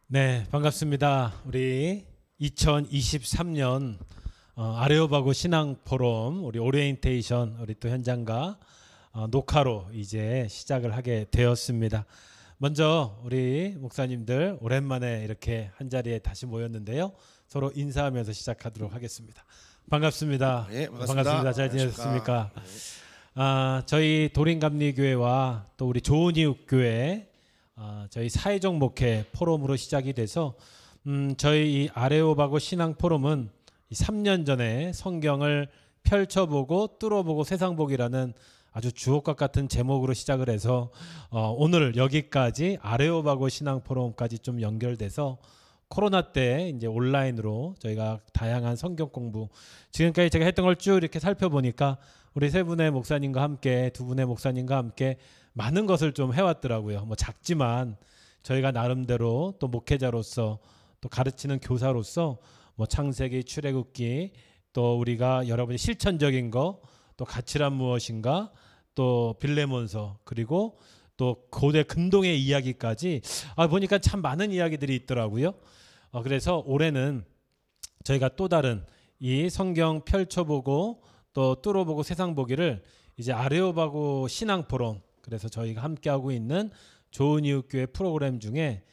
네, 반갑습니다. 우리 2023년 아레오바고 신앙 포럼 우리 오리엔테이션 우리 또 현장과 녹화로 이제 시작을 하게 되었습니다. 먼저 우리 목사님들 오랜만에 이렇게 한 자리에 다시 모였는데요. 서로 인사하면서 시작하도록 하겠습니다. 반갑습니다. 네, 반갑습니다. 잘 지내셨습니까? 저희 도림감리교회와 또 우리 좋은이웃교회 저희 사회적 목회 포럼으로 시작이 돼서 저희 이 아레오바고 신앙 포럼은 3년 전에 성경을 펼쳐보고 뚫어보고 세상보기라는 아주 주옥과 같은 제목으로 시작을 해서 오늘 여기까지 아레오바고 신앙 포럼까지 좀 연결돼서 코로나 때 이제 온라인으로 저희가 다양한 성경 공부 지금까지 제가 했던 걸 쭉 이렇게 살펴보니까 우리 세 분의 목사님과 함께 두 분의 목사님과 함께 많은 것을 좀 해왔더라고요. 뭐 작지만 저희가 나름대로 또 목회자로서 또 가르치는 교사로서 뭐 창세기, 출애굽기 또 우리가 여러분이 실천적인 거 또 가치란 무엇인가 또 빌레몬서 그리고 또 고대 근동의 이야기까지 보니까 참 많은 이야기들이 있더라고요. 그래서 올해는 저희가 또 다른 이 성경 펼쳐보고 또 뚫어보고 세상 보기를 이제 아레오바고 신앙 포럼 그래서 저희가 함께하고 있는 좋은이웃교회 프로그램 중에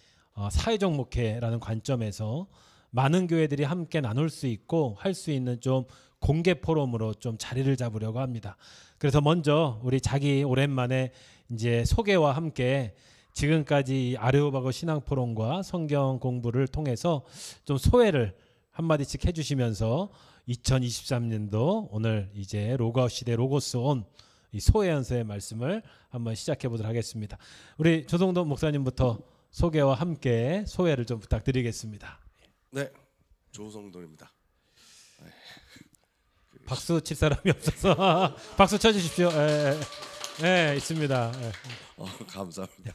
사회적 목회라는 관점에서 많은 교회들이 함께 나눌 수 있고 할 수 있는 좀 공개 포럼으로 좀 자리를 잡으려고 합니다. 그래서 먼저 우리 자기 오랜만에 이제 소개와 함께 지금까지 아레오바고 신앙 포럼과 성경 공부를 통해서 좀 소회를 한마디씩 해주시면서 2023년도 오늘 이제 로그아웃 시대 로고스 온 이 소회 연서의 말씀을 한번 시작해 보도록 하겠습니다. 우리 조성도 목사님부터 소개와 함께 소회를 좀 부탁드리겠습니다. 네, 조성돈입니다. 박수 칠 사람이 없어서 박수 쳐주십시오. 네, 있습니다. 감사합니다.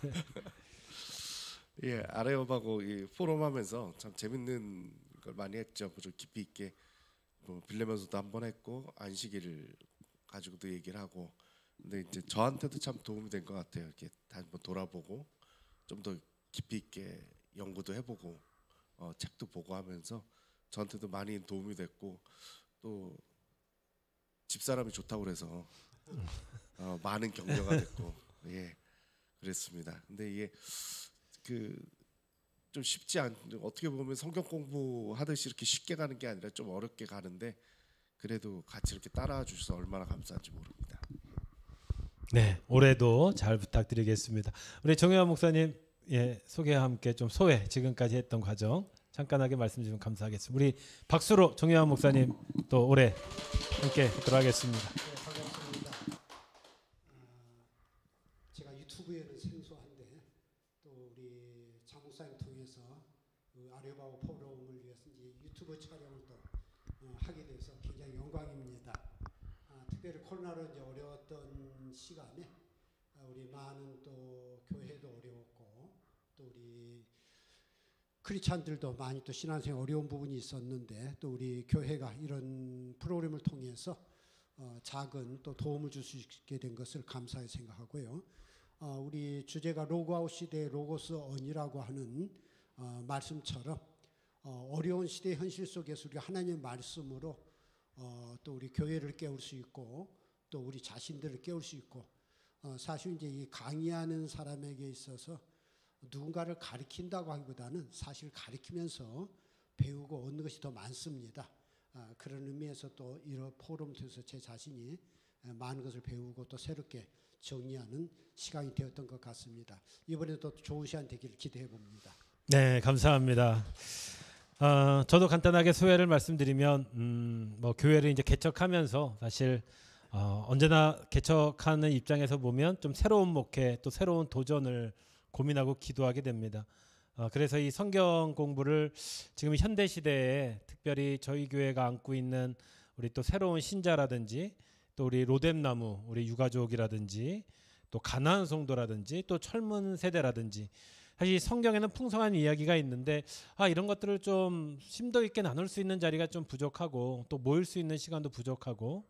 예, 아레오바고 이 포럼하면서 참 재밌는 걸 많이 했죠. 좀 깊이 있게 빌레몬서도 한번 했고 안식일을 가지고도 얘기를 하고. 근데 이제 저한테도 참 도움이 된 것 같아요. 이렇게 한번 돌아보고 좀 더 깊이 있게 연구도 해보고 책도 보고 하면서 저한테도 많이 도움이 됐고 또 집사람이 좋다고 그래서 많은 격려가 됐고 예 그랬습니다. 근데 이게 좀 쉽지 않 어떻게 보면 성경 공부하듯이 이렇게 쉽게 가는 게 아니라 좀 어렵게 가는데 그래도 같이 이렇게 따라와 주셔서 얼마나 감사한지 모릅니다. 네, 올해도 잘 부탁드리겠습니다. 우리 정혜환 목사님 소개와 함께 좀 소회 지금까지 했던 과정 잠깐하게 말씀 주시면 감사하겠습니다. 우리 박수로 정혜환 목사님 또 올해 함께 하도록 하겠습니다. 네, 반갑습니다. 제가 유튜브에는 생소한데 또 우리 장 목사님 통해서 그 아레오바고 포럼을 위해서 이제 유튜브 촬영을 또 하게 돼서 굉장히 영광입니다. 특별히 코로나로 이제 어려웠던 시간에 우리 많은 또 교회도 어려웠고 또 우리 크리스찬들도 많이 또 신앙생활 어려운 부분이 있었는데 또 우리 교회가 이런 프로그램을 통해서 작은 또 도움을 줄 수 있게 된 것을 감사히 생각하고요. 우리 주제가 로그아웃 시대의 로고스 언이라고 하는 말씀처럼 어려운 시대의 현실 속에서 우리가 하나님의 말씀으로 또 우리 교회를 깨울 수 있고 또 우리 자신들을 깨울 수 있고 사실 이제 이 강의하는 사람에게 있어서 누군가를 가르친다고 하기보다는 사실 가르치면서 배우고 얻는 것이 더 많습니다. 그런 의미에서 또 이런 포럼 통해서 제 자신이 많은 것을 배우고 또 새롭게 정리하는 시간이 되었던 것 같습니다. 이번에도 좋은 시간 되기를 기대해 봅니다. 네, 감사합니다. 저도 간단하게 소회를 말씀드리면 뭐 교회를 이제 개척하면서 사실 언제나 개척하는 입장에서 보면 좀 새로운 목회 또 새로운 도전을 고민하고 기도하게 됩니다. 그래서 이 성경 공부를 지금 현대 시대에 특별히 저희 교회가 안고 있는 우리 또 새로운 신자라든지 또 우리 로뎀나무 우리 유가족이라든지 또 가나안 성도라든지 또 젊은 세대라든지 사실 성경에는 풍성한 이야기가 있는데 이런 것들을 좀 심도 있게 나눌 수 있는 자리가 좀 부족하고 또 모일 수 있는 시간도 부족하고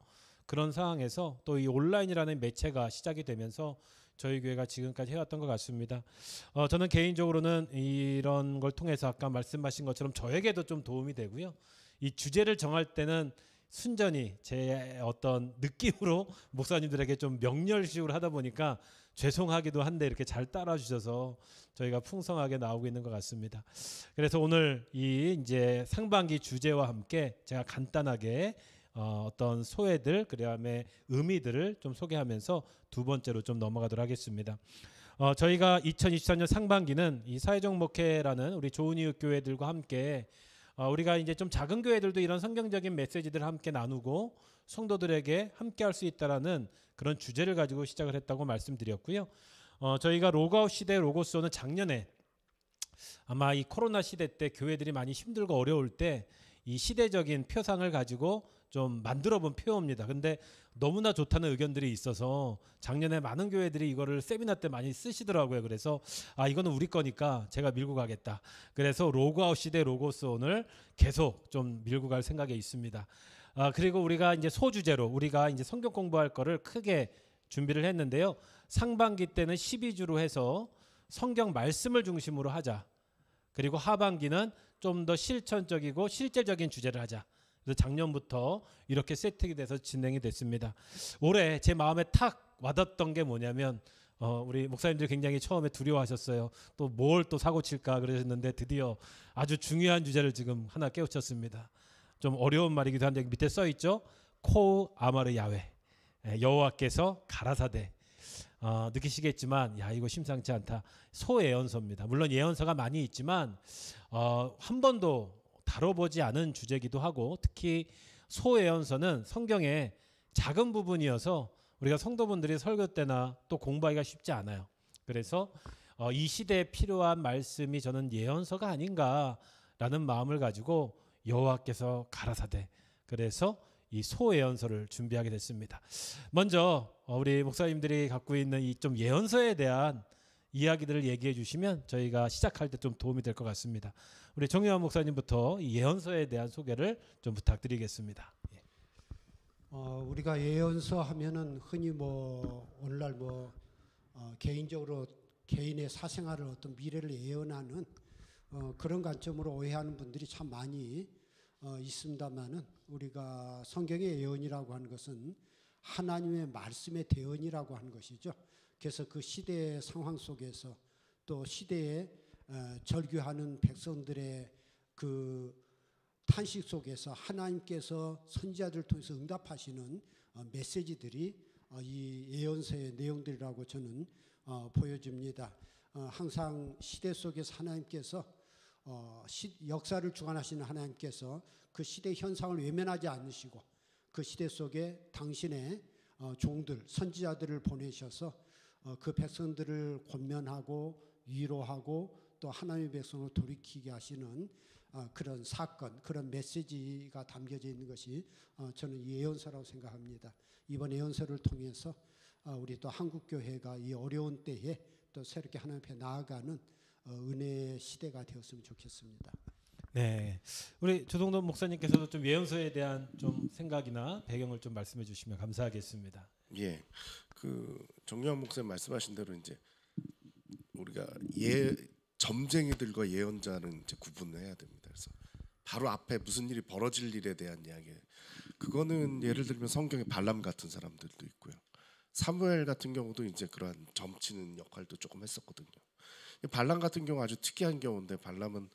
그런 상황에서 또 이 온라인이라는 매체가 시작이 되면서 저희 교회가 지금까지 해왔던 것 같습니다. 저는 개인적으로는 이런 걸 통해서 아까 말씀하신 것처럼 저에게도 좀 도움이 되고요. 이 주제를 정할 때는 순전히 제 어떤 느낌으로 목사님들에게 좀 명렬식으로 하다 보니까 죄송하기도 한데 이렇게 잘 따라주셔서 저희가 풍성하게 나오고 있는 것 같습니다. 그래서 오늘 이 이제 상반기 주제와 함께 제가 간단하게 어떤 소회들 그다음에 의미들을 좀 소개하면서 두 번째로 좀 넘어가도록 하겠습니다. 저희가 2024년 상반기는 이 사회적 목회라는 우리 좋은 이웃 교회들과 함께 우리가 이제 좀 작은 교회들도 이런 성경적인 메시지들을 함께 나누고 성도들에게 함께 할 수 있다라는 그런 주제를 가지고 시작을 했다고 말씀드렸고요. 저희가 로그아웃 시대 로고스는 작년에 아마 이 코로나 시대 때 교회들이 많이 힘들고 어려울 때 이 시대적인 표상을 가지고 좀 만들어 본 표어입니다. 근데 너무나 좋다는 의견들이 있어서 작년에 많은 교회들이 이거를 세미나 때 많이 쓰시더라고요. 그래서 이거는 우리 거니까 제가 밀고 가겠다. 그래서 로그아웃 시대 로고스온을 계속 좀 밀고 갈 생각에 있습니다. 그리고 우리가 이제 소주제로 우리가 이제 성경 공부할 거를 크게 준비를 했는데요. 상반기 때는 12주로 해서 성경 말씀을 중심으로 하자. 그리고 하반기는 좀 더 실천적이고 실제적인 주제를 하자. 그래서 작년부터 이렇게 세팅이 돼서 진행이 됐습니다. 올해 제 마음에 탁 와닿았던 게 뭐냐면 우리 목사님들 굉장히 처음에 두려워하셨어요. 또 뭘 또 사고 칠까 그러셨는데 드디어 아주 중요한 주제를 지금 하나 깨우쳤습니다. 좀 어려운 말이기도 한데 밑에 써 있죠. 코 아마르 야훼 여호와께서 가라사대. 느끼시겠지만 이거 심상치 않다. 소예언서입니다. 물론 예언서가 많이 있지만 한 번도 다뤄보지 않은 주제이기도 하고 특히 소예언서는 성경의 작은 부분이어서 우리가 성도분들이 설교 때나 또 공부하기가 쉽지 않아요. 그래서 이 시대에 필요한 말씀이 저는 예언서가 아닌가라는 마음을 가지고 여호와께서 가라사대 그래서 이 소예언서를 준비하게 됐습니다. 먼저 우리 목사님들이 갖고 있는 이 좀 예언서에 대한 이야기들을 얘기해 주시면 저희가 시작할 때 좀 도움이 될 것 같습니다. 우리 정유환 목사님부터 이 예언서에 대한 소개를 좀 부탁드리겠습니다. 우리가 예언서 하면은 흔히 오늘날 개인적으로 개인의 사생활을 어떤 미래를 예언하는 그런 관점으로 오해하는 분들이 참 많이 있습니다만은 우리가 성경의 예언이라고 하는 것은 하나님의 말씀의 대언이라고 하는 것이죠. 그래서 그 시대의 상황 속에서 또 시대에 절규하는 백성들의 그 탄식 속에서 하나님께서 선지자들을 통해서 응답하시는 메시지들이 이 예언서의 내용들이라고 저는 보여집니다. 항상 시대 속에서 하나님께서 역사를 주관하시는 하나님께서 그 시대 현상을 외면하지 않으시고 그 시대 속에 당신의 종들 선지자들을 보내셔서 그 백성들을 권면하고 위로하고 또 하나님의 백성을 돌이키게 하시는 그런 사건 그런 메시지가 담겨져 있는 것이 저는 예언서라고 생각합니다. 이번 예언서를 통해서 우리 또 한국교회가 이 어려운 때에 또 새롭게 하나님 앞에 나아가는 은혜의 시대가 되었으면 좋겠습니다. 네, 우리 조동돈 목사님께서도 좀 예언서에 대한 좀 생각이나 배경을 좀 말씀해 주시면 감사하겠습니다. 예, 그 정유환 목사님 말씀하신 대로 이제 우리가 점쟁이들과 예언자는 이제 구분을 해야 됩니다. 그래서 바로 앞에 무슨 일이 벌어질 일에 대한 이야기. 그거는 예를 들면 성경에 발람 같은 사람들도 있고요. 사무엘 같은 경우도 이제 그러한 점치는 역할도 조금 했었거든요. 발람 같은 경우 아주 특이한 경우인데 발람은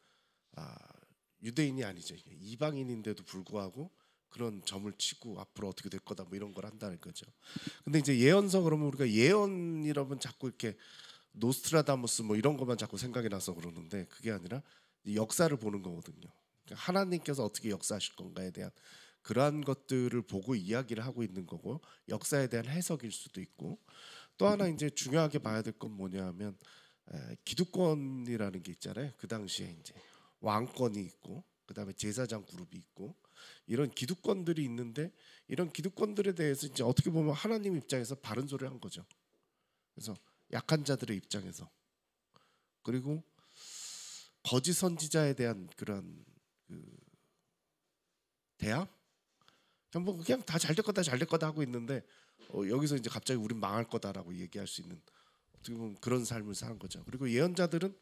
유대인이 아니죠. 이방인인데도 불구하고 그런 점을 치고 앞으로 어떻게 될 거다 뭐 이런 걸 한다는 거죠. 근데 이제 예언서 그러면 우리가 예언이라면 자꾸 이렇게 노스트라다무스 뭐 이런 것만 자꾸 생각이 나서 그러는데 그게 아니라 역사를 보는 거거든요. 그러니까 하나님께서 어떻게 역사하실 건가에 대한 그러한 것들을 보고 이야기를 하고 있는 거고 역사에 대한 해석일 수도 있고 또 하나 이제 중요하게 봐야 될 건 뭐냐면 기득권이라는 게 있잖아요. 그 당시에 이제 왕권이 있고 그다음에 제사장 그룹이 있고 이런 기득권들이 있는데 이런 기득권들에 대해서 이제 어떻게 보면 하나님 입장에서 바른 소리를 한 거죠. 그래서 약한 자들의 입장에서 그리고 거짓 선지자에 대한 그런 대항 그냥 다 잘 될 거다 잘 될 거다 하고 있는데 여기서 이제 갑자기 우린 망할 거다라고 얘기할 수 있는 어떻게 보면 그런 삶을 사는 거죠. 그리고 예언자들은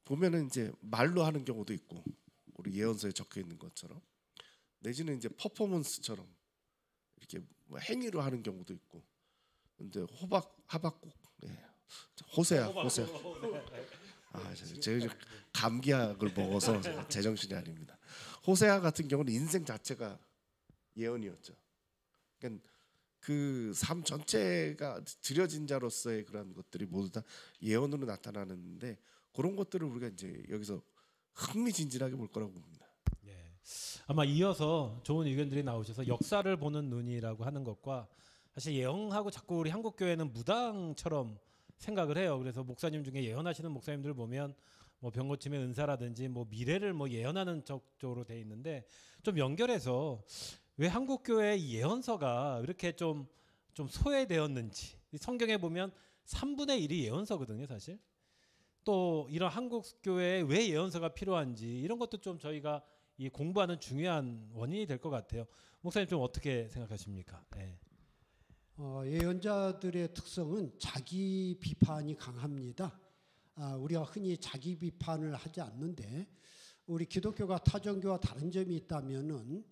보면은 이제 말로 하는 경우도 있고 우리 예언서에 적혀 있는 것처럼 내지는 이제 퍼포먼스처럼 이렇게 뭐 행위로 하는 경우도 있고. 근데 하박국, 호세아. 제가 감기약을 먹어서 제정신이 아닙니다. 호세아 같은 경우는 인생 자체가 예언이었죠. 그러니까 그 삶 전체가 드려진 자로서의 그런 것들이 모두 다 예언으로 나타나는데 그런 것들을 우리가 이제 여기서 흥미진진하게 볼 거라고 봅니다. 예. 아마 이어서 좋은 의견들이 나오셔서 역사를 보는 눈이라고 하는 것과 사실 예언하고 자꾸 우리 한국 교회는 무당처럼 생각을 해요. 그래서 목사님 중에 예언하시는 목사님들 보면 뭐 병고침의 은사라든지 뭐 미래를 뭐 예언하는 쪽으로 돼 있는데 좀 연결해서 왜 한국 교회의 예언서가 이렇게 좀 소외되었는지 성경에 보면 3분의 1이 예언서거든요, 사실. 또 이런 한국 교회에 왜 예언서가 필요한지 이런 것도 좀 저희가 이 공부하는 중요한 원인이 될 것 같아요. 목사님 좀 어떻게 생각하십니까? 네. 예언자들의 특성은 자기 비판이 강합니다. 우리가 흔히 자기 비판을 하지 않는데 우리 기독교가 타종교와 다른 점이 있다면은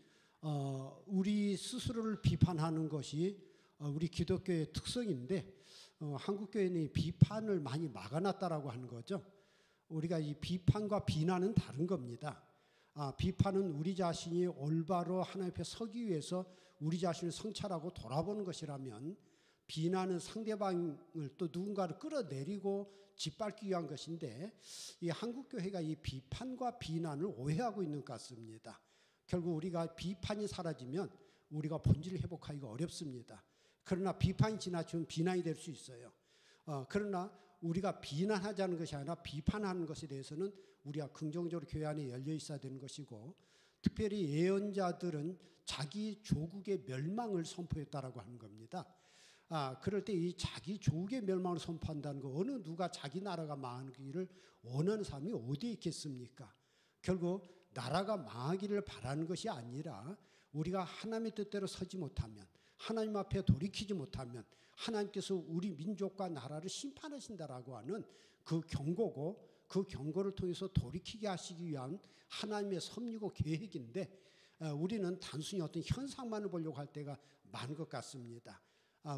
우리 스스로를 비판하는 것이 우리 기독교의 특성인데 한국 교회는 비판을 많이 막아놨다라고 하는 거죠. 우리가 이 비판과 비난은 다른 겁니다. 비판은 우리 자신이 올바로 하나님 앞에 서기 위해서 우리 자신을 성찰하고 돌아보는 것이라면 비난은 상대방을 또 누군가를 끌어내리고 짓밟기 위한 것인데 이 한국 교회가 이 비판과 비난을 오해하고 있는 것 같습니다. 결국 우리가 비판이 사라지면 우리가 본질을 회복하기가 어렵습니다. 그러나 비판이 지나치면 비난이 될 수 있어요. 그러나 우리가 비난하자는 것이 아니라 비판하는 것에 대해서는 우리가 긍정적으로 교회 안에 열려 있어야 되는 것이고 특별히 예언자들은 자기 조국의 멸망을 선포했다라고 하는 겁니다. 그럴 때 이 자기 조국의 멸망을 선포한다는 거 어느 누가 자기 나라가 망하기를 원하는 사람이 어디에 있겠습니까? 결국 나라가 망하기를 바라는 것이 아니라 우리가 하나님의 뜻대로 서지 못하면 하나님 앞에 돌이키지 못하면 하나님께서 우리 민족과 나라를 심판하신다라고 하는 그 경고고 그 경고를 통해서 돌이키게 하시기 위한 하나님의 섭리고 계획인데 우리는 단순히 어떤 현상만을 보려고 할 때가 많은 것 같습니다.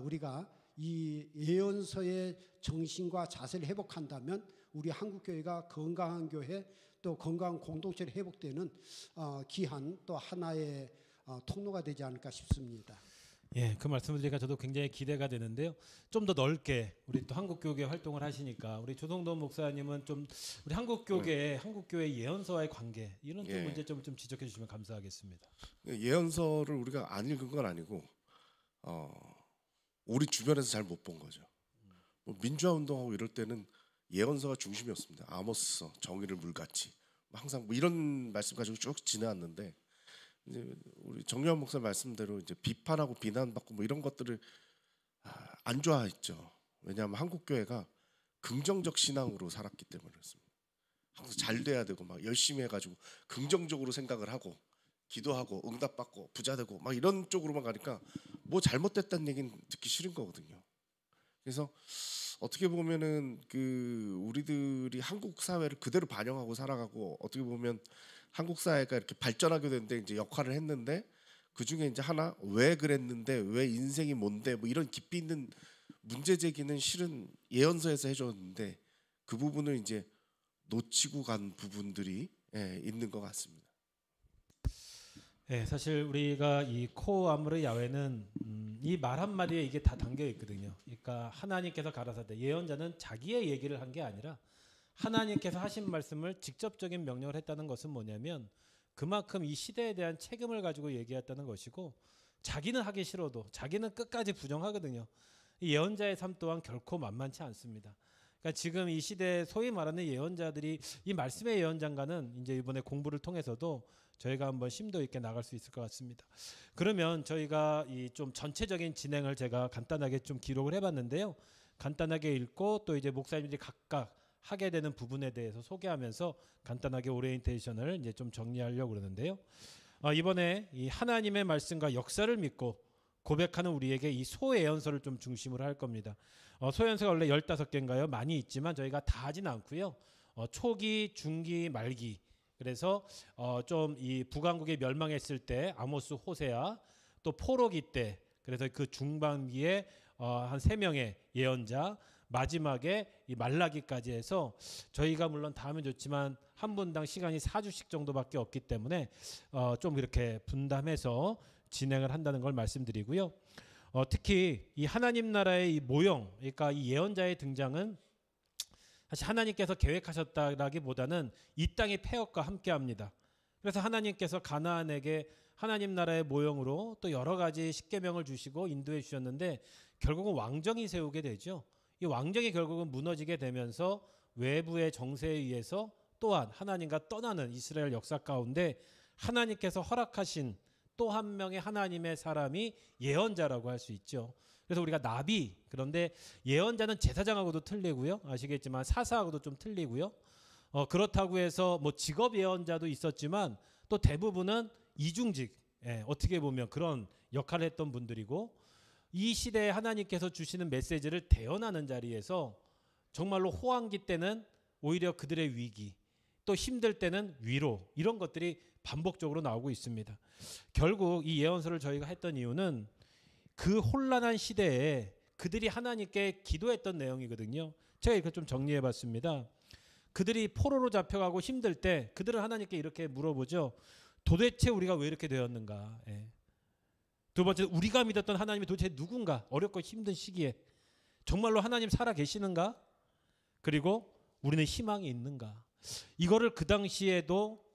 우리가 이 예언서의 정신과 자세를 회복한다면 우리 한국교회가 건강한 교회 또 건강한 공동체를 회복되는 귀한 또 하나의 통로가 되지 않을까 싶습니다. 예, 그 말씀을 드리니까 저도 굉장히 기대가 되는데요. 좀 더 넓게 우리 또 한국교계 활동을 하시니까 우리 조성돈 목사님은 좀 우리 한국교회 예언서와의 관계 이런 좀 문제점을 좀 지적해 주시면 감사하겠습니다. 예언서를 우리가 안 읽은 건 아니고 우리 주변에서 잘 못 본 거죠. 뭐 민주화 운동하고 이럴 때는 예언서가 중심이었습니다. 아모스서, 정의를 물같이 항상 뭐 이런 말씀 가지고 쭉 지나왔는데 이제 우리 정유한 목사 말씀대로 이제 비판하고 비난받고 뭐 이런 것들을 안 좋아했죠. 왜냐하면 한국 교회가 긍정적 신앙으로 살았기 때문에 그렇습니다. 항상 잘 돼야 되고 막 열심히 해가지고 긍정적으로 생각을 하고 기도하고 응답받고 부자 되고 막 이런 쪽으로만 가니까 뭐 잘못됐다는 얘기는 듣기 싫은 거거든요. 그래서 어떻게 보면은 그 우리들이 한국 사회를 그대로 반영하고 살아가고 어떻게 보면 한국 사회가 이렇게 발전하게 되는데 이제 역할을 했는데 그 중에 이제 하나 왜 그랬는데 왜 인생이 뭔데 뭐 이런 깊이 있는 문제 제기는 실은 예언서에서 해줬는데 그 부분을 이제 놓치고 간 부분들이 있는 것 같습니다. 네, 사실 우리가 이 코어 아무르 야훼는 이 말 한마디에 이게 다 담겨 있거든요. 그러니까 하나님께서 가라사대 예언자는 자기의 얘기를 한 게 아니라 하나님께서 하신 말씀을 직접적인 명령을 했다는 것은 뭐냐면 그만큼 이 시대에 대한 책임을 가지고 얘기했다는 것이고 자기는 하기 싫어도 자기는 끝까지 부정하거든요. 이 예언자의 삶 또한 결코 만만치 않습니다. 그러니까 지금 이 시대에 소위 말하는 예언자들이 이 말씀의 예언자인가는 이제 이번에 공부를 통해서도 저희가 한번 심도 있게 나갈 수 있을 것 같습니다. 그러면 저희가 이 좀 전체적인 진행을 제가 간단하게 좀 기록을 해봤는데요. 간단하게 읽고 또 이제 목사님들이 각각 하게 되는 부분에 대해서 소개하면서 간단하게 오리엔테이션을 이제 좀 정리하려고 그러는데요. 이번에 이 하나님의 말씀과 역사를 믿고 고백하는 우리에게 이 소예언서를 좀 중심으로 할 겁니다. 소연세가 원래 15개인가요? 많이 있지만 저희가 다 하진 않고요. 초기, 중기, 말기. 그래서 좀 이 북왕국이 멸망했을 때 아모스, 호세아, 또 포로기 때, 그래서 그 중반기에 한 3명의 예언자, 마지막에 이 말라기까지 해서 저희가 물론 다 하면 좋지만 한 분당 시간이 4주씩 정도밖에 없기 때문에 좀 이렇게 분담해서 진행을 한다는 걸 말씀드리고요. 특히 이 하나님 나라의 이 모형, 그러니까 이 예언자의 등장은 사실 하나님께서 계획하셨다라기보다는 이 땅의 폐역과 함께합니다. 그래서 하나님께서 가나안에게 하나님 나라의 모형으로 또 여러 가지 십계명을 주시고 인도해 주셨는데 결국은 왕정이 세우게 되죠. 이 왕정이 결국은 무너지게 되면서 외부의 정세에 의해서 또한 하나님과 떠나는 이스라엘 역사 가운데 하나님께서 허락하신 또 한 명의 하나님의 사람이 예언자라고 할 수 있죠. 그래서 우리가 나비, 그런데 예언자는 제사장하고도 틀리고요. 아시겠지만 사사하고도 좀 틀리고요. 그렇다고 해서 뭐 직업 예언자도 있었지만 또 대부분은 이중직, 어떻게 보면 그런 역할을 했던 분들이고 이 시대에 하나님께서 주시는 메시지를 대언하는 자리에서 정말로 호황기 때는 오히려 그들의 위기, 또 힘들 때는 위로, 이런 것들이 반복적으로 나오고 있습니다. 결국 이 예언서를 저희가 했던 이유는 그 혼란한 시대에 그들이 하나님께 기도했던 내용이거든요. 제가 이렇게 좀 정리해 봤습니다. 그들이 포로로 잡혀가고 힘들 때 그들은 하나님께 이렇게 물어보죠. 도대체 우리가 왜 이렇게 되었는가? 두 번째, 우리가 믿었던 하나님이 도대체 누군가? 어렵고 힘든 시기에 정말로 하나님 살아 계시는가? 그리고 우리는 희망이 있는가? 이거를 그 당시에도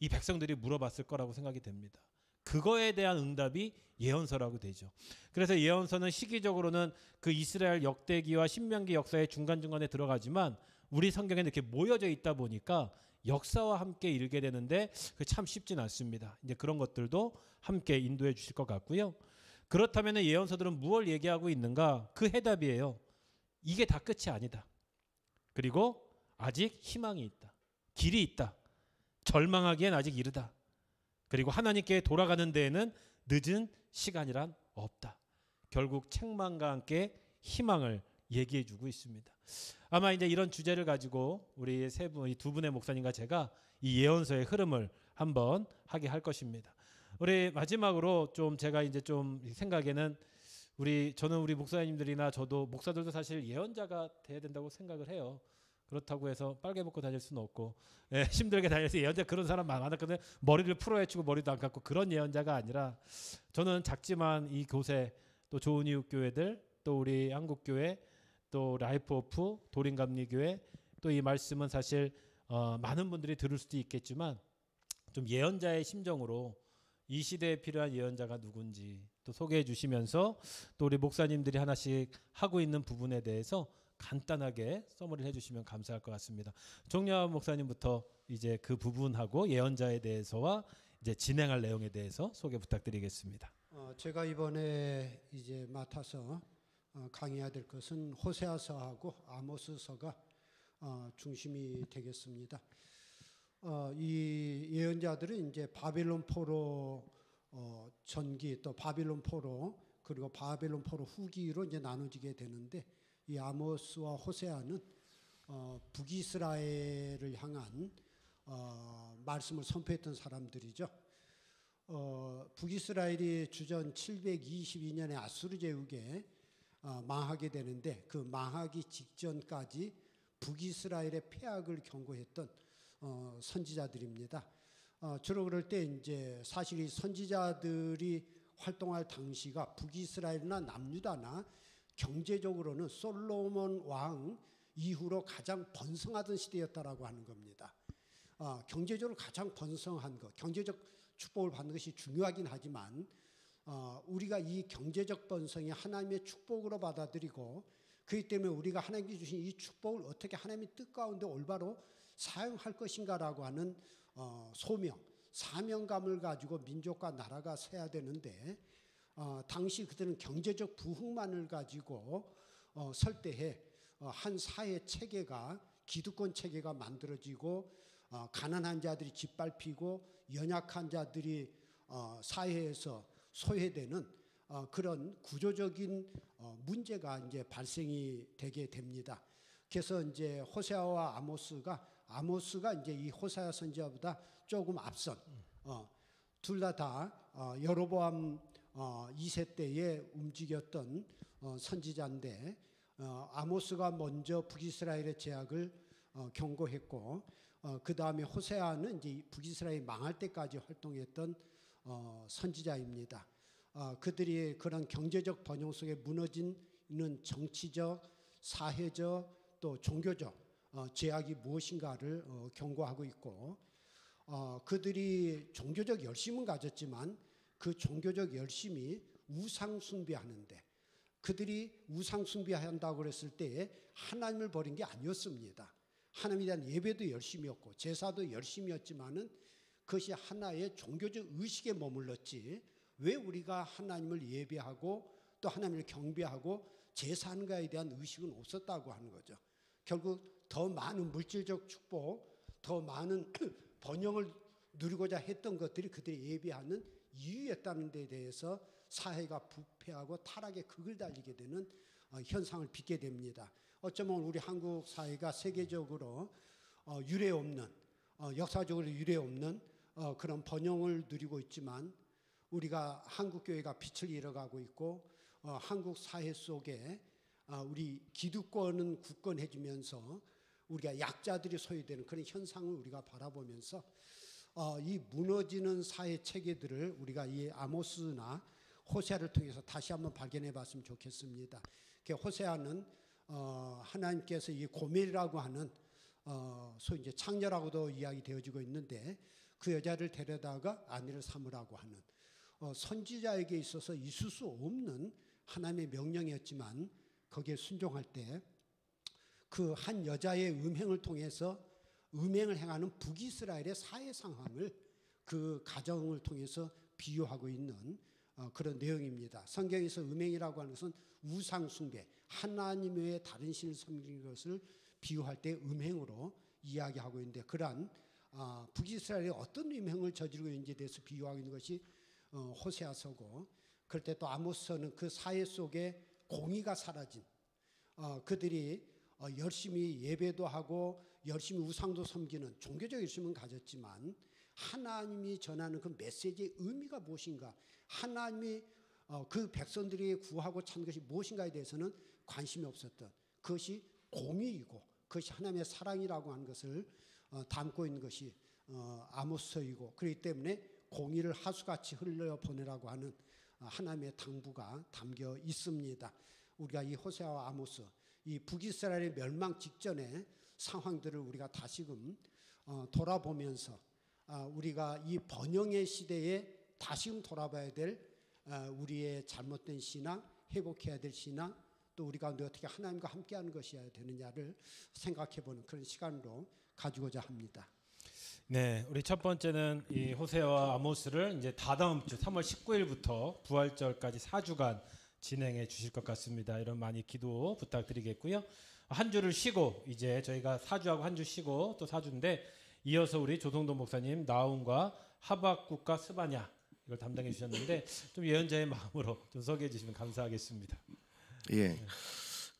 이 백성들이 물어봤을 거라고 생각이 됩니다. 그거에 대한 응답이 예언서라고 되죠. 그래서 예언서는 시기적으로는 그 이스라엘 역대기와 신명기 역사의 중간중간에 들어가지만 우리 성경에는 이렇게 모여져 있다 보니까 역사와 함께 읽게 되는데 그 참 쉽진 않습니다. 이제 그런 것들도 함께 인도해 주실 것 같고요. 그렇다면 예언서들은 무엇을 얘기하고 있는가? 그 해답이에요. 이게 다 끝이 아니다. 그리고 아직 희망이 있다. 길이 있다. 절망하기엔 아직 이르다. 그리고 하나님께 돌아가는 데에는 늦은 시간이란 없다. 결국 책망과 함께 희망을 얘기해 주고 있습니다. 아마 이제 이런 주제를 가지고 우리 세 분, 이 두 분의 목사님과 제가 이 예언서의 흐름을 한번 하게 할 것입니다. 우리 마지막으로 좀 제가 이제 좀 생각에는 저는 우리 목사님들이나 저도 목사들도 사실 예언자가 돼야 된다고 생각을 해요. 그렇다고 해서 빨개 벗고 다닐 수는 없고 힘들게 다녀서 예언자 그런 사람 많았거든요. 머리를 풀어헤치고 머리도 안 감고 그런 예언자가 아니라 저는 작지만 이 곳에 또 좋은 이웃 교회들 또 우리 한국교회 또 라이프 오프 도림감리교회 또 이 말씀은 사실 많은 분들이 들을 수도 있겠지만 좀 예언자의 심정으로 이 시대에 필요한 예언자가 누군지 또 소개해 주시면서 또 우리 목사님들이 하나씩 하고 있는 부분에 대해서 간단하게 서머리를 해주시면 감사할 것 같습니다. 정여한 목사님부터 이제 그 부분하고 예언자에 대해서와 이제 진행할 내용에 대해서 소개 부탁드리겠습니다. 제가 이번에 이제 맡아서 강의해야 될 것은 호세아서하고 아모스서가 중심이 되겠습니다. 이 예언자들은 이제 바빌론 포로 전기 또 바빌론 포로 그리고 바빌론 포로 후기로 이제 나눠지게 되는데 이 아모스와 호세아는 북이스라엘을 향한 말씀을 선포했던 사람들이죠. 북이스라엘이 주전 722년에 아수르 제국에 망하게 되는데 그 망하기 직전까지 북이스라엘의 폐악을 경고했던 선지자들입니다. 주로 그럴 때 이제 사실 이 선지자들이 활동할 당시가 북이스라엘이나 남유다나 경제적으로는 솔로몬 왕 이후로 가장 번성하던 시대였다라고 하는 겁니다. 경제적으로 가장 번성한 것, 경제적 축복을 받는 것이 중요하긴 하지만 우리가 이 경제적 번성이 하나님의 축복으로 받아들이고 그렇기 때문에 우리가 하나님께 주신 이 축복을 어떻게 하나님의 뜻 가운데 올바로 사용할 것인가라고 하는 소명, 사명감을 가지고 민족과 나라가 서야 되는데 당시 그들은 경제적 부흥만을 가지고 설 때에 한 사회 체계가 기득권 체계가 만들어지고 가난한 자들이 짓밟히고 연약한 자들이 사회에서 소외되는 그런 구조적인 문제가 이제 발생이 되게 됩니다. 그래서 이제 호세아와 아모스가 이제 이 호세아 선지자보다 조금 앞선 둘 다 여로보암 2세 때에 움직였던 선지자인데 아모스가 먼저 북이스라엘의 제약을 경고했고 그 다음에 호세아는 이제 북이스라엘이 망할 때까지 활동했던 선지자입니다. 그들이 그런 경제적 번영 속에 무너지는 정치적, 사회적 또 종교적 제약이 무엇인가를 경고하고 있고 그들이 종교적 열심은 가졌지만 그 종교적 열심이 우상 숭배하는데 그들이 우상 숭배한다고 그랬을 때 하나님을 버린 게 아니었습니다. 하나님에 대한 예배도 열심이었고 제사도 열심이었지만은 그것이 하나의 종교적 의식에 머물렀지 왜 우리가 하나님을 예배하고 또 하나님을 경배하고 제사하는가에 대한 의식은 없었다고 하는 거죠. 결국 더 많은 물질적 축복, 더 많은 번영을 누리고자 했던 것들이 그들이 예배하는 이유였다는 데 대해서 사회가 부패하고 타락의 극을 달리게 되는 현상을 빚게 됩니다. 어쩌면 우리 한국 사회가 세계적으로 유례 없는 역사적으로 유례 없는 그런 번영을 누리고 있지만 우리가 한국 교회가 빛을 잃어가고 있고 한국 사회 속에 우리 기득권은 굳건해지면서 우리가 약자들이 소외되는 그런 현상을 우리가 바라보면서 이 무너지는 사회 체계들을 우리가 이 아모스나 호세아를 통해서 다시 한번 발견해 봤으면 좋겠습니다. 호세아는 하나님께서 이 고멜이라고 하는 소위 이제 창녀라고도 이야기되어지고 있는데 그 여자를 데려다가 아내를 삼으라고 하는 선지자에게 있어서 있을 수 없는 하나님의 명령이었지만 거기에 순종할 때 그 한 여자의 음행을 통해서 음행을 행하는 북이스라엘의 사회 상황을 그 가정을 통해서 비유하고 있는 그런 내용입니다. 성경에서 음행이라고 하는 것은 우상 숭배, 하나님 외에 다른 신을 섬기는 것을 비유할 때 음행으로 이야기하고 있는데 그러한 북이스라엘이 어떤 음행을 저지르고 있는지에 대해서 비유하고 있는 것이 호세아서고 그럴 때 또 아모스서는 그 사회 속에 공의가 사라진 그들이 열심히 예배도 하고 열심히 우상도 섬기는 종교적 열심은 가졌지만 하나님이 전하는 그 메시지의 의미가 무엇인가 하나님이 그 백성들이 구하고 찾는 것이 무엇인가에 대해서는 관심이 없었던 그것이 공의이고 그것이 하나님의 사랑이라고 하는 것을 담고 있는 것이 아모스서이고 그렇기 때문에 공의를 하수같이 흘려보내라고 하는 하나님의 당부가 담겨 있습니다. 우리가 이 호세아와 아모스 이 북이스라엘의 멸망 직전의 상황들을 우리가 다시금 돌아보면서 우리가 이 번영의 시대에 다시금 돌아봐야 될 우리의 잘못된 신앙, 회복해야 될 신앙, 또 우리 가운데 어떻게 하나님과 함께하는 것이어야 되느냐를 생각해보는 그런 시간으로 가지고자 합니다. 네, 우리 첫 번째는 이 호세아와 아모스를 이제 다다음 주 3월 19일부터 부활절까지 4주간 진행해 주실 것 같습니다. 이런 많이 기도 부탁드리겠고요. 한 주를 쉬고 이제 저희가 4주하고 한 주 쉬고 또 4주인데 이어서 우리 조성도 목사님 나움과 하박국과 스바냐 이걸 담당해 주셨는데 좀 예언자의 마음으로 좀 소개해 주시면 감사하겠습니다. 예,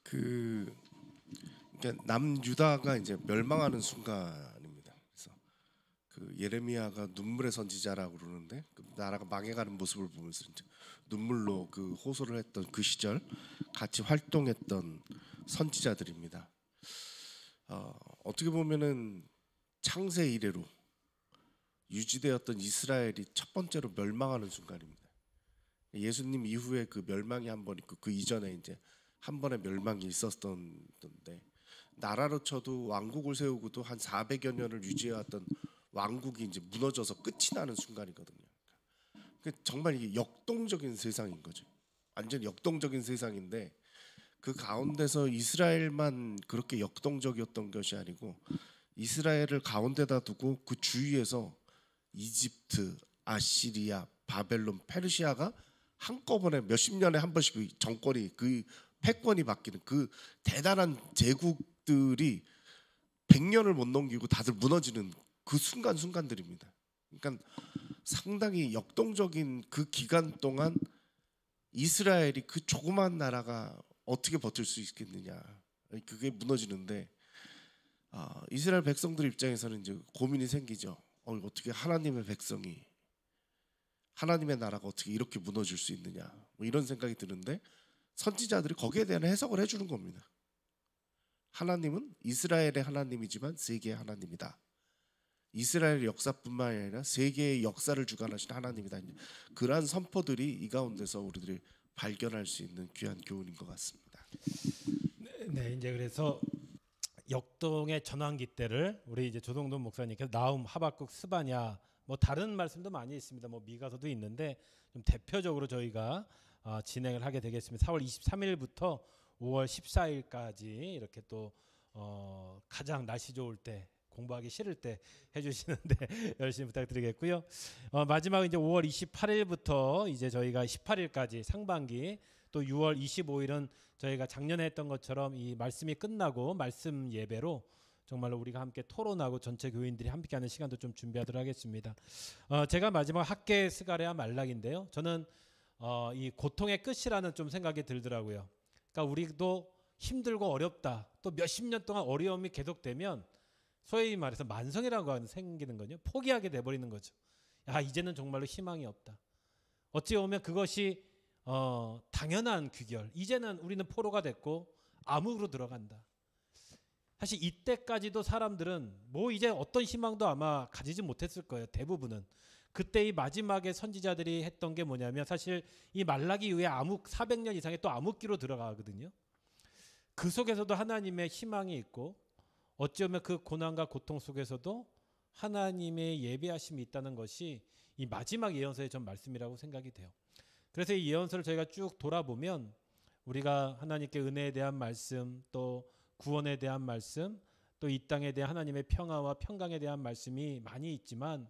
그러니까 남유다가 이제 멸망하는 순간입니다. 그래서 그 예레미야가 눈물의 선지자라고 그러는데 그 나라가 망해가는 모습을 보면서 이제 눈물로 그 호소를 했던 그 시절 같이 활동했던 선지자들입니다. 어떻게 보면은 창세 이래로 유지되었던 이스라엘이 첫 번째로 멸망하는 순간입니다. 예수님 이후에 그 멸망이 한 번 있고 그 이전에 이제 한 번의 멸망이 있었던데 나라로 쳐도 왕국을 세우고도 한 400여 년을 유지해왔던 왕국이 이제 무너져서 끝이 나는 순간이거든요. 정말 이게 역동적인 세상인 거죠. 완전 역동적인 세상인데 그 가운데서 이스라엘만 그렇게 역동적이었던 것이 아니고 이스라엘을 가운데다 두고 그 주위에서 이집트, 아시리아, 바벨론, 페르시아가 한꺼번에 몇십 년에 한 번씩 그 정권이 그 패권이 바뀌는 그 대단한 제국들이 100년을 못 넘기고 다들 무너지는 그 순간들입니다. 그러니까 상당히 역동적인 그 기간 동안 이스라엘이 그 조그만 나라가 어떻게 버틸 수 있겠느냐, 그게 무너지는데 이스라엘 백성들 입장에서는 이제 고민이 생기죠. 어떻게 하나님의 백성이, 하나님의 나라가 어떻게 이렇게 무너질 수 있느냐, 뭐 이런 생각이 드는데 선지자들이 거기에 대한 해석을 해주는 겁니다. 하나님은 이스라엘의 하나님이지만 세계의 하나님이다. 이스라엘의 역사뿐만 아니라 세계의 역사를 주관하시는 하나님이다. 그러한 선포들이 이 가운데서 우리들이 발견할 수 있는 귀한 교훈인 것 같습니다. 네, 이제 그래서 역동의 전환기 때를 우리 이제 조동돈 목사님께서 나움, 하박국, 스바냐, 뭐 다른 말씀도 많이 있습니다. 뭐 미가서도 있는데 좀 대표적으로 저희가 진행을 하게 되겠습니다. 4월 23일부터 5월 14일까지 이렇게 또 가장 날씨 좋을 때, 공부하기 싫을 때 해주시는데 열심히 부탁드리겠고요. 마지막 이제 5월 28일부터 이제 저희가 18일까지 상반기, 또 6월 25일은 저희가 작년에 했던 것처럼 이 말씀이 끝나고 말씀 예배로 정말로 우리가 함께 토론하고 전체 교인들이 함께하는 시간도 좀 준비하도록 하겠습니다. 제가 마지막 학계 스가랴 말락인데요. 저는 이 고통의 끝이라는 좀 생각이 들더라고요. 그러니까 우리도 힘들고 어렵다, 또 몇십 년 동안 어려움이 계속되면 소위 말해서 만성이라고 하는 생기는 거죠. 포기하게 돼버리는 거죠. 야, 이제는 정말로 희망이 없다. 어찌 보면 그것이 당연한 귀결. 이제는 우리는 포로가 됐고 암흑으로 들어간다. 사실 이때까지도 사람들은 뭐 이제 어떤 희망도 아마 가지지 못했을 거예요. 대부분은. 그때 이 마지막에 선지자들이 했던 게 뭐냐면 사실 이 말라기 이후에 암흑 400년 이상의 또 암흑기로 들어가거든요. 그 속에서도 하나님의 희망이 있고 어찌 보면 그 고난과 고통 속에서도 하나님의 예배하심이 있다는 것이 이 마지막 예언서의 전 말씀이라고 생각이 돼요. 그래서 이 예언서를 저희가 쭉 돌아보면 우리가 하나님께 은혜에 대한 말씀, 또 구원에 대한 말씀, 또 이 땅에 대한 하나님의 평화와 평강에 대한 말씀이 많이 있지만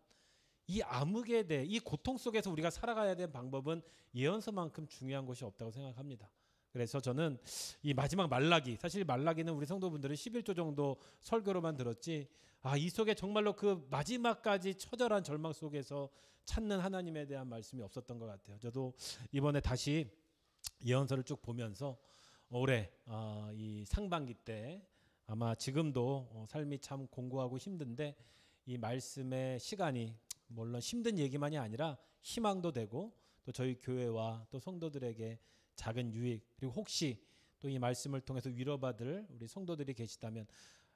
이 암흑에 대해, 이 고통 속에서 우리가 살아가야 되는 방법은 예언서만큼 중요한 것이 없다고 생각합니다. 그래서 저는 이 마지막 말라기, 사실 말라기는 우리 성도분들은 11조 정도 설교로만 들었지, 이 속에 정말로 그 마지막까지 처절한 절망 속에서 찾는 하나님에 대한 말씀이 없었던 것 같아요. 저도 이번에 다시 예언서를 쭉 보면서 올해 이 상반기 때 아마 지금도 삶이 참 공고하고 힘든데 이 말씀의 시간이 물론 힘든 얘기만이 아니라 희망도 되고 또 저희 교회와 또 성도들에게 작은 유익, 그리고 혹시 또 이 말씀을 통해서 위로받을 우리 성도들이 계시다면,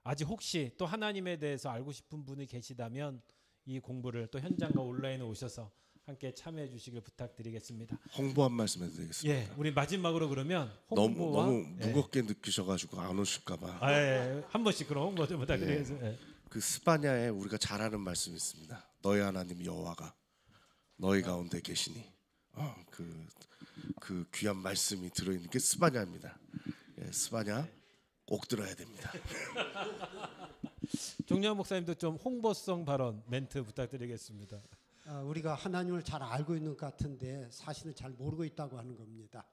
아직 혹시 또 하나님에 대해서 알고 싶은 분이 계시다면 이 공부를 또 현장과 온라인에 오셔서 함께 참여해 주시길 부탁드리겠습니다. 홍보 한 말씀 해도 되겠습니다. 예, 우리 마지막으로 그러면 홍보와 너무 무겁게 느끼셔가지고 안 오실까봐 한 번씩 그럼 홍보 좀 부탁드리겠습니다. 그 스바냐에 우리가 잘 아는 말씀이 있습니다. 너희 하나님 여호와가 너희 가운데 계시니, 그 귀한 말씀이 들어있는 게 스바냐입니다. 스바냐 꼭 들어야 됩니다. 종려 목사님도 좀 홍보성 발언 멘트 부탁드리겠습니다. 우리가 하나님을 잘 알고 있는 것 같은데 사실은 잘 모르고 있다고 하는 겁니다.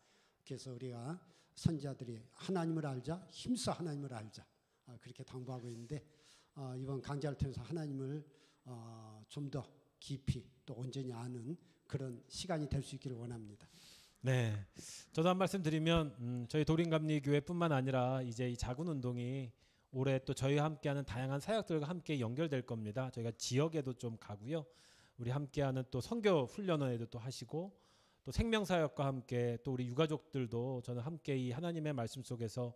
그래서 우리가 선지자들이 하나님을 알자, 힘써 하나님을 알자, 그렇게 당부하고 있는데 이번 강좌를 통해서 하나님을 좀 더 깊이 또 온전히 아는 그런 시간이 될 수 있기를 원합니다. 네, 저도 한 말씀 드리면 저희 도림감리교회뿐만 아니라 이제 이 작은 운동이 올해 또 저희와 함께하는 다양한 사역들과 함께 연결될 겁니다. 저희가 지역에도 좀 가고요. 우리 함께하는 또 선교 훈련원에도 또 하시고, 또 생명사역과 함께 또 우리 유가족들도 저는 함께 이 하나님의 말씀 속에서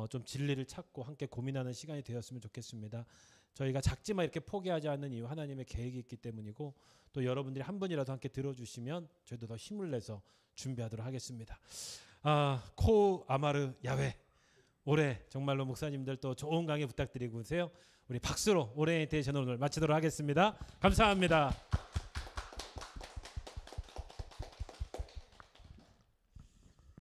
좀 진리를 찾고 함께 고민하는 시간이 되었으면 좋겠습니다. 저희가 작지만 이렇게 포기하지 않는 이유, 하나님의 계획이 있기 때문이고, 또 여러분들이 한 분이라도 함께 들어주시면 저희도 더 힘을 내서 준비하도록 하겠습니다. 코 아마르 야훼, 올해 정말로 목사님들 또 좋은 강의 부탁드리고 오세요. 우리 박수로 올해의 대션 오늘 마치도록 하겠습니다. 감사합니다.